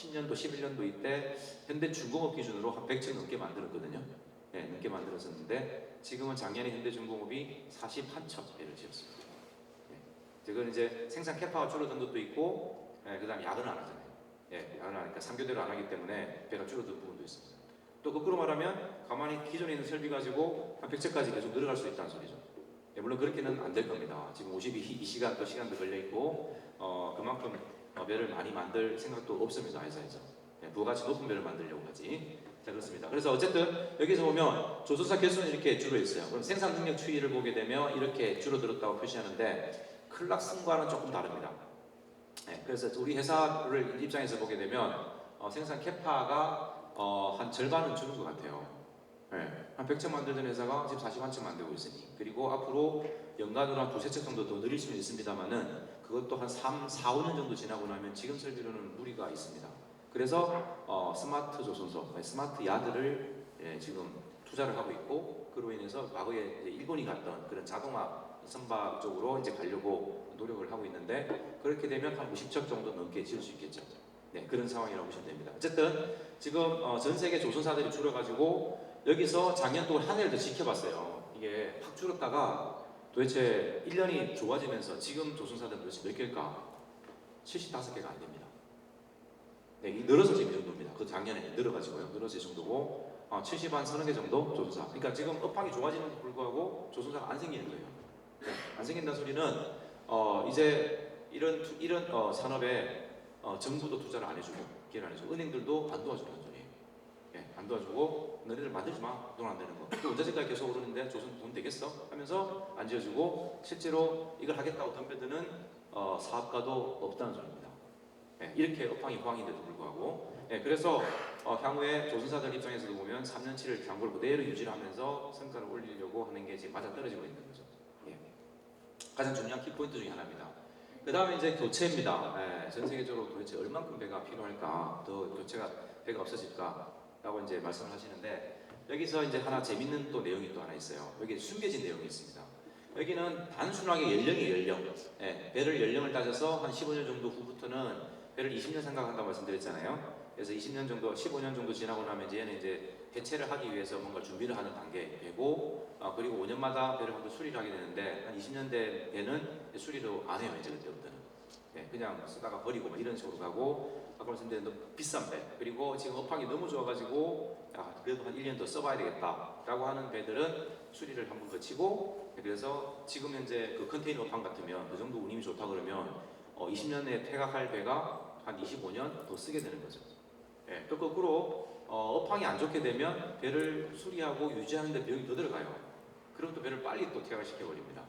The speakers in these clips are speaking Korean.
10년도, 11년도 이때 현대중공업 기준으로 한 100척 넘게 만들었거든요. 네, 넘게 만들었었는데 지금은 작년에 현대중공업이 41척 배를 지었습니다. 네. 그건 이제 생산 캐파가 줄어든 것도 있고, 그 다음에 야근을 안 하잖아요. 예, 야근을 안 하니까 3교대로 안 하기 때문에 배가 줄어든 부분도 있습니다. 또 거꾸로 말하면 가만히 기존에 있는 설비 가지고 한 100척까지 계속 늘어갈 수 있다는 소리죠. 예, 물론 그렇게는 안 될 겁니다. 지금 52시간 또 시간도 걸려있고 그만큼 배를 많이 만들 생각도 없습니다. 회사에서. 예, 부가가치 높은 배를 만들려고 하지. 자, 그렇습니다. 그래서 어쨌든 여기서 보면 조선사 개수는 이렇게 줄어있어요. 그럼 생산 능력 추이를 보게 되면 이렇게 줄어들었다고 표시하는데 클락슨과는 조금 다릅니다. 예, 그래서 우리 회사를 입장에서 보게 되면 생산 캐파가 한 절반은 줄은 것 같아요. 네, 한 100척 만들던 회사가 지금 41척 만들고 있으니, 그리고 앞으로 연간으로 한 두세 척 정도 더 늘릴 수는 있습니다만은 그것도 한 3, 4, 5년 정도 지나고 나면 지금 설비로는 무리가 있습니다. 그래서 스마트 조선소, 스마트 야드를 지금 투자를 하고 있고, 그로 인해서 과거에 이제 일본이 갔던 그런 자동화 선박 쪽으로 이제 가려고 노력을 하고 있는데, 그렇게 되면 한 50척 정도 넘게 지을 수 있겠죠. 네, 그런 상황이라고 보시면 됩니다. 어쨌든 지금 전 세계 조선사들이 줄어가지고 여기서 작년 동안 한 해를 더 지켜봤어요. 이게 확 줄었다가 도대체 1년이 좋아지면서 지금 조선사들은 도대체 몇 개일까? 75개가 안 됩니다. 네, 이 늘어서 지금 이 정도입니다. 그 작년에 늘어가지고요. 늘어서 이 정도고 70한 서너 개 정도 조선사. 그러니까 지금 업황이 좋아지는데 불구하고 조선사가 안 생기는 거예요. 네, 안 생긴다는 소리는 이제 이런 산업에 정부도 투자를 안 해주고, 기회를 안 해주고, 은행들도 안 도와주는 소리예요. 예, 안 도와주고 너네들 만들지 마, 돈 안 되는 거. 또 언제까지 계속 오르는데 조선 돈 되겠어? 하면서 안 지어주고, 실제로 이걸 하겠다고 덤벼드는 사업가도 없다는 소리입니다. 예, 이렇게 업황이 호황인데도 불구하고, 그래서 향후에 조선사들 입장에서도 보면 3년치를 광고를 그대로 유지하면서 성과를 올리려고 하는 게 지금 맞아떨어지고 있는 거죠. 예. 가장 중요한 키포인트 중에 하나입니다. 그 다음에 이제 교체입니다. 전 세계적으로 도대체 얼만큼 배가 필요할까, 더 교체가 배가 없어질까 라고 이제 말씀을 하시는데, 여기서 이제 하나 재밌는 또 내용이 또 하나 있어요. 여기 숨겨진 내용이 있습니다. 여기는 단순하게 연령의 연령, 배를 연령을 따져서 한 15년 정도 후부터는 배를 20년 생각한다고 말씀드렸잖아요. 그래서 20년 정도, 15년 정도 지나고 나면 얘는 이제 해체를 하기 위해서 뭔가 준비를 하는 단계이고, 그리고 5년마다 배를 한번 수리를 하게 되는데, 한 20년 대 배는 수리도 안 해요, 이제 그때부터는. 그냥 쓰다가 버리고 뭐 이런 식으로 가고, 아까 말씀드린 너무 비싼 배, 그리고 지금 업황이 너무 좋아가지고 그래도 한 1년 더 써봐야 되겠다 라고 하는 배들은 수리를 한번 거치고, 그래서 지금 현재 그 컨테이너 업황 같으면 그 정도 운임이 좋다 그러면 20년 내에 폐각할 배가 한 25년 더 쓰게 되는 거죠. 또 거꾸로 업황이 안 좋게 되면 배를 수리하고 유지하는 데 비용이 더 들어가요. 그럼 또 배를 빨리 또 퇴각시켜 버립니다.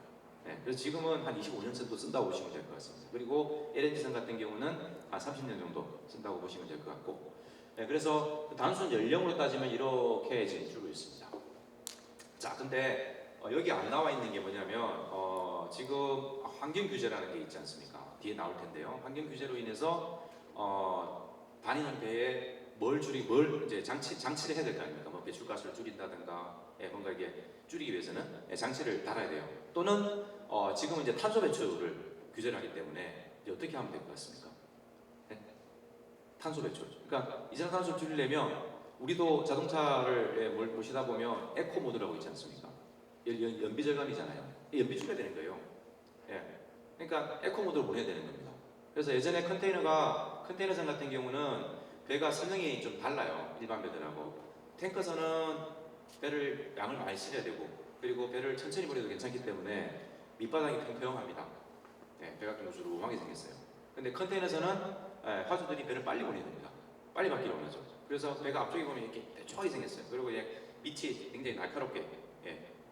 그래서 지금은 한 25년 정도 쓴다고 보시면 될 것 같습니다. 그리고 LNG선 같은 경우는 한 30년 정도 쓴다고 보시면 될 것 같고, 그래서 단순 연령으로 따지면 이렇게 지금 줄고 있습니다. 자, 근데 여기 안 나와 있는 게 뭐냐면 지금 환경 규제라는 게 있지 않습니까? 뒤에 나올 텐데요. 환경 규제로 인해서 다니는 배에 뭘 이제 장치를 해야 될 거 아닙니까? 뭐 배출가스를 줄인다든가, 뭔가 이게 줄이기 위해서는 장치를 달아야 돼요. 또는 지금은 이제 탄소 배출을 규제를 하기 때문에 이제 어떻게 하면 될 것 같습니까? 탄소 배출. 그러니까 이산화탄소를 줄이려면 우리도 자동차를 모시다 보면 에코 모드라고 있지 않습니까? 연비 절감이잖아요. 연비 줄여야 되는 거예요. 그러니까 에코 모드를 보내야 되는 겁니다. 그래서 예전에 컨테이너선 같은 경우는 배가 성능이 좀 달라요. 일반 배들하고. 탱커선은 배를 양을 많이 실어야 되고, 그리고 배를 천천히 보내도 괜찮기 때문에 밑바닥이 평평합니다. 배가 좀 우수루하게 생겼어요. 근데 컨테이너선은 화주들이 배를 빨리 보내야 됩니다. 빨리 받기를 원하죠. 그래서 배가 앞쪽에 보면 이렇게 뾰족하게 생겼어요. 그리고 밑이 굉장히 날카롭게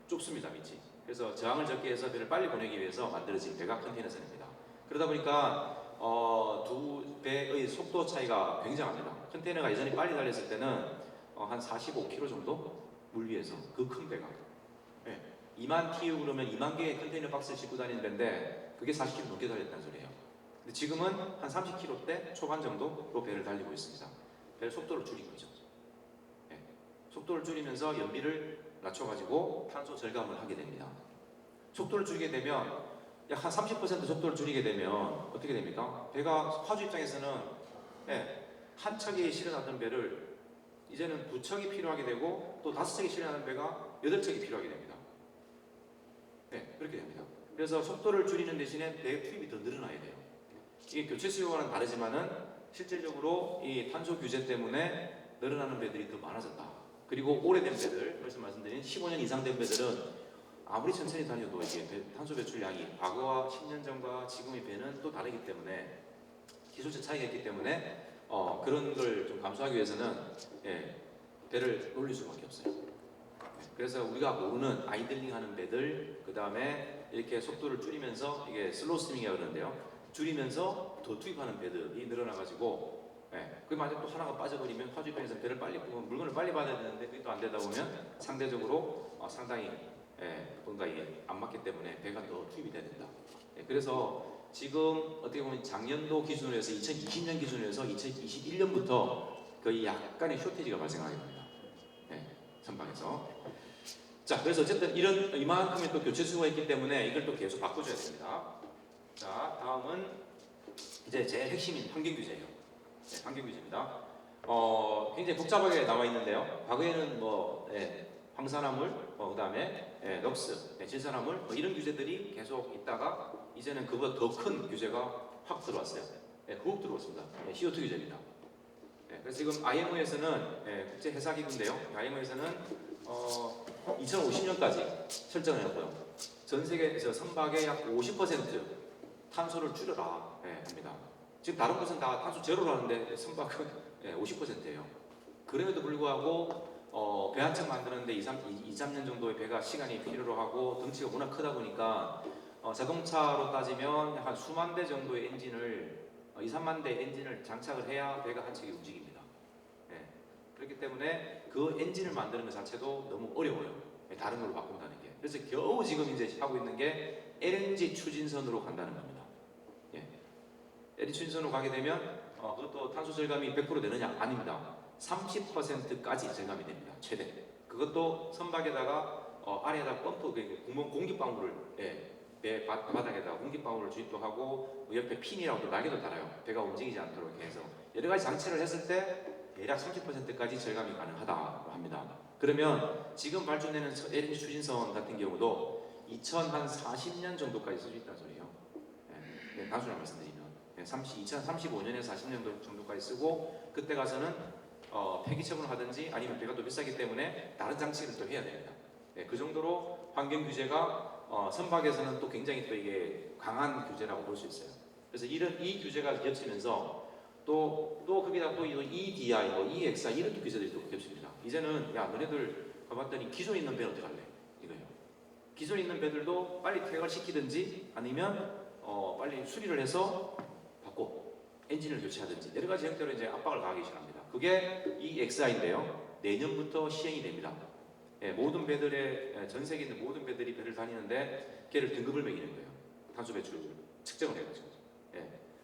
좁습니다. 밑이. 그래서 저항을 적게 해서 배를 빨리 보내기 위해서 만들어진 배가 컨테이너선입니다. 그러다 보니까 두 배의 속도 차이가 굉장합니다. 컨테이너가 예전에 빨리 달렸을 때는 한 45km 정도 물 위에서, 그 큰 배가 2만 TU 그러면 2만 개의 컨테이너 박스를 싣고 다니는 배인데 그게 40km 넘게 달렸다는 소리예요. 근데 지금은 한 30km대 초반 정도로 배를 달리고 있습니다. 배를 속도를 줄인 거죠. 속도를 줄이면서 연비를 낮춰가지고 탄소 절감을 하게 됩니다. 속도를 줄이게 되면 약 한 30% 속도를 줄이게 되면 어떻게 됩니까? 배가 화주 입장에서는 한 척이 실어놨던 배를 이제는 2척이 필요하게 되고 또 5척이 실어나는 배가 8척이 필요하게 됩니다. 네, 그렇게 됩니다. 그래서 속도를 줄이는 대신에 배 투입이 더 늘어나야 돼요. 이게 교체 수요와는 다르지만은 실질적으로 이 탄소 규제 때문에 늘어나는 배들이 더 많아졌다. 그리고 오래된 배들, 벌써 말씀드린 15년 이상 된 배들은 아무리 천천히 다녀도 이게 탄소 배출량이 과거와 10년 전과 지금의 배는 또 다르기 때문에 기술적 차이가 있기 때문에 그런 걸 좀 감수하기 위해서는 배를 올릴 수밖에 없어요. 그래서 우리가 모르는 아이들링하는 배들, 그 다음에 이렇게 속도를 줄이면서 이게 슬로우 스티밍이라고 그러는데요. 줄이면서 더 투입하는 배들이 늘어나가지고 그 만약 또 하나가 빠져버리면 화주 입장에서 배를 빨리 물건을 빨리 받아야 되는데 그게 또 안 되다 보면 상대적으로 상당히 뭔가 이게 안 맞기 때문에 배가 더 투입이 돼야 된다. 그래서 지금 어떻게 보면 작년도 기준으로 해서 2020년 기준으로 해서 2021년부터 거의 약간의 쇼티지가 발생하게 됩니다. 선박에서. 자, 그래서 어쨌든 이만큼의 또 교체 수요가 있기 때문에 이걸 또 계속 바꿔줘야 됩니다. 자, 다음은 이제 제 핵심인 환경 규제예요. 환경 규제입니다. 굉장히 복잡하게 나와 있는데요. 과거에는 황산화물, 그다음에 녹스, 질산화물 이런 규제들이 계속 있다가 이제는 그보다 더 큰 규제가 확 들어왔어요. 훅 들어왔습니다. CO2 규제입니다. 그래서 지금 IMO에서는 국제 회사기구인데요. IMO에서는 2050년까지 설정을 했고요. 전 세계에서 선박의 약 50% 탄소를 줄여라 합니다. 지금 다른 곳은 다 탄소 제로로 하는데 선박은 50%예요. 그럼에도 불구하고 배 한 척 만드는데 2, 3년 정도의 배가 시간이 필요로 하고 덩치가 워낙 크다 보니까 자동차로 따지면 한 수만 대 정도의 엔진을 2, 3만 대 엔진을 장착을 해야 배가 한 척이 움직입니다. 그렇기 때문에 그 엔진을 만드는 것 자체도 너무 어려워요. 다른 걸로 바꾼다는 게. 그래서 겨우 지금 이제 하고 있는 게 LNG 추진선으로 간다는 겁니다. LNG 추진선으로 가게 되면 그것도 탄소 절감이 100% 되느냐? 아닙니다. 30%까지 절감이 됩니다. 최대. 그것도 선박에다가 아래에다 펌프, 공기방울을 배 바닥에다가 공기방울을 주입도 하고 옆에 핀이라고 날개도 달아요. 배가 움직이지 않도록 이렇게 해서 여러 가지 장치를 했을 때 대략 30%까지 절감이 가능하다고 합니다. 그러면 지금 발전되는 LNG 추진선 같은 경우도 2040년 정도까지 쓸 수 있다는 소리예요. 단순하게 말씀드리면 2035년에서 40년 정도까지 쓰고 그때 가서는 폐기 처분을 하든지 아니면 배가 또 비싸기 때문에 다른 장치를 또 해야 됩니다. 그 정도로 환경 규제가 선박에서는 또 굉장히 또 이게 강한 규제라고 볼 수 있어요. 그래서 이 규제가 겹치면서 또 거기다 또 EDI, EXI 이런 규제들이 또 겹칩니다. 이제는 야 너네들 가봤더니 기존에 있는 배는 어떻게 할래? 이거예요. 기존에 있는 배들도 빨리 퇴각을 시키든지 아니면 빨리 수리를 해서 바꿔 엔진을 교체하든지 여러 가지 형태로 이제 압박을 가하기 시작합니다. 그게 EXI인데요. 내년부터 시행이 됩니다. 모든 배들의 전 세계에 있는 모든 배들이 배를 다니는데 걔를 등급을 매기는 거예요. 탄소 배출 측정을 해가지고.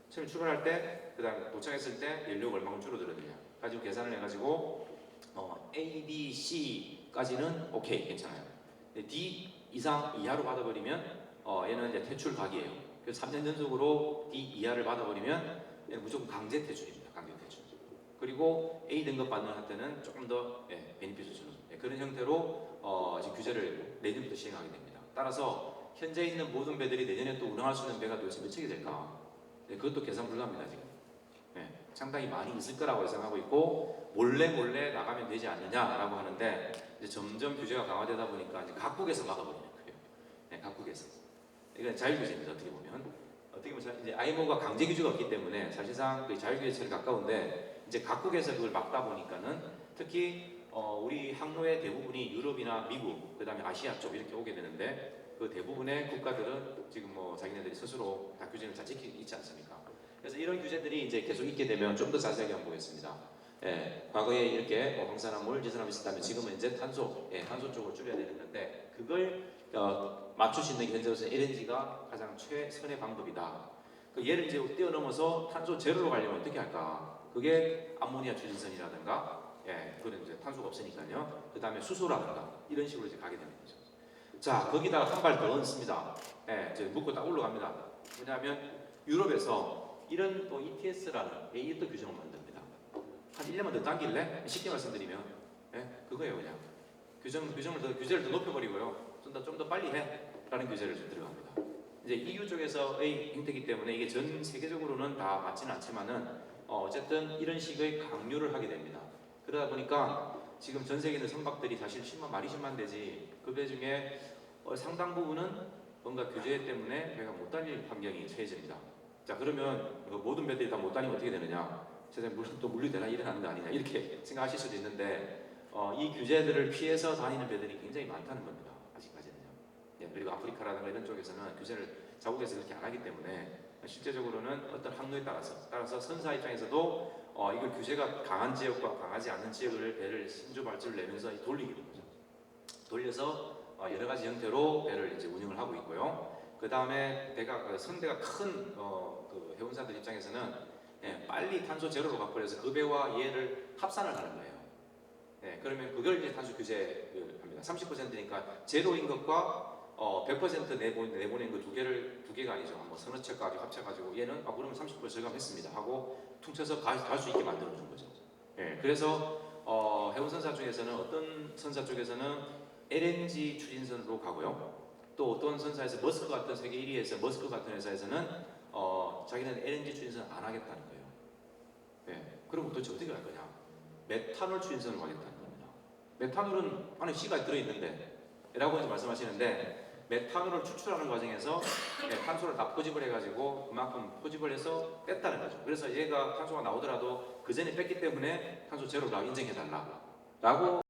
처음에 출발할 때, 그다음 도착했을 때 연료가 얼마큼 줄어들었느냐 가지고 계산을 해가지고 A, B, C까지는 오케이 괜찮아요. D 이상 이하로 받아버리면 얘는 이제 퇴출 각이에요. 그래서 3년 연속으로 D 이하를 받아버리면 얘는 무조건 강제 퇴출입니다. 강제 퇴출. 그리고 A 등급 받는 한테는 조금 더 베니핏을 주는 그런 형태로 지금 규제를 내년부터 시행하게 됩니다. 따라서 현재 있는 모든 배들이 내년에 또 운항할 수 있는 배가 도대체 몇 척이 될까? 그것도 계산 불가합니다 지금. 상당히 많이 있을 거라고 예상하고 있고 몰래 나가면 되지 않느냐라고 하는데 이제 점점 규제가 강화되다 보니까 이제 각국에서 막아버리는 거예요. 각국에서. 이건 자율규제입니다. 어떻게 보면 이제 IMO가 강제 규제가 없기 때문에 사실상 그 자율규제에 가까운데 이제 각국에서 그걸 막다 보니까는 특히 우리 항로의 대부분이 유럽이나 미국, 그다음에 아시아 쪽 이렇게 오게 되는데 그 대부분의 국가들은 지금 자기네들이 스스로 다 규제를 잘 지키고 있지 않습니까? 그래서 이런 규제들이 이제 계속 있게 되면 좀 더 자세하게 한번 보겠습니다. 과거에 이렇게 황산화물, 질산화물이 있었다면 지금은 이제 탄소 쪽으로 줄여야 되는 건데 그걸 맞출 수 있는 게 현재로서 LNG가 가장 최선의 방법이다. 얘를 이제 뛰어넘어서 탄소 제로로 가려면 어떻게 할까? 그게 암모니아 추진선이라든가 그런 이제 탄소가 없으니까요. 그 다음에 수소라든가 이런 식으로 이제 가게 되는 거죠. 자, 거기다가 한 발 더 얹습니다. 이제 묶고 딱 올라갑니다. 왜냐하면 유럽에서 이런 또 ETS라는 이또 규정을 만듭니다. 1년만 더 당길래? 쉽게 말씀드리면 그거예요. 그냥 규제를 더 높여버리고요. 좀 더 빨리 해라는 규제를 좀 들어갑니다. 이제 EU 쪽에서의 행태이기 때문에 이게 전 세계적으로는 다 맞지는 않지만은 어쨌든 이런 식의 강요를 하게 됩니다. 그러다 보니까 지금 전 세계 있는 선박들이 사실 말이 10만 대지 그 배 중에 상당 부분은 뭔가 규제 때문에 배가 못 다닐 환경이 처해집니다. 자, 그러면 모든 배들이 다 못 다니면 어떻게 되느냐? 세상에 또 물류대란 일어나는 거 아니냐 이렇게 생각하실 수도 있는데 이 규제들을 피해서 다니는 배들이 굉장히 많다는 겁니다. 아직까지는요. 그리고 아프리카라든가 이런 쪽에서는 규제를 자국에서 그렇게 안 하기 때문에 실제적으로는 어떤 항로에 따라서 선사 입장에서도 이걸 규제가 강한 지역과 강하지 않은 지역을 배를 신주 발주를 내면서 돌리게 되는 거죠. 돌려서 여러 가지 형태로 배를 이제 운영을 하고 있고요. 그 다음에 선대가 큰 그 해운사들 입장에서는 빨리 탄소 제로로 가버려서 그 배와 얘를 합산을 하는 거예요. 그러면 그걸 이제 탄소 규제를 합니다. 30%니까 제로인 것과 100% 내보낸 그 두 개가 아니죠. 뭐 서너 채까지 합쳐가지고 얘는 그러면 30% 절감했습니다 하고 퉁쳐서 갈 수 있게 만들어준 거죠. 그래서 해운 선사 중에서는 어떤 선사 쪽에서는 LNG 추진선으로 가고요. 또 어떤 선사에서 머스크 같은 세계 1위에서 머스크 같은 회사에서는 자기는 LNG 추진선 안 하겠다는 거예요. 그럼 도대체 어떻게 할 거냐? 메탄올 추진선을 하겠다는 겁니다. 메탄올은 안에 C가 들어있는데 라고 이제 말씀하시는데 메탄올을 추출하는 과정에서 탄소를 다 포집을 해가지고 그만큼 포집을 해서 뺐다는 거죠. 그래서 얘가 탄소가 나오더라도 그 전에 뺐기 때문에 탄소 제로라고 인정해달라 라고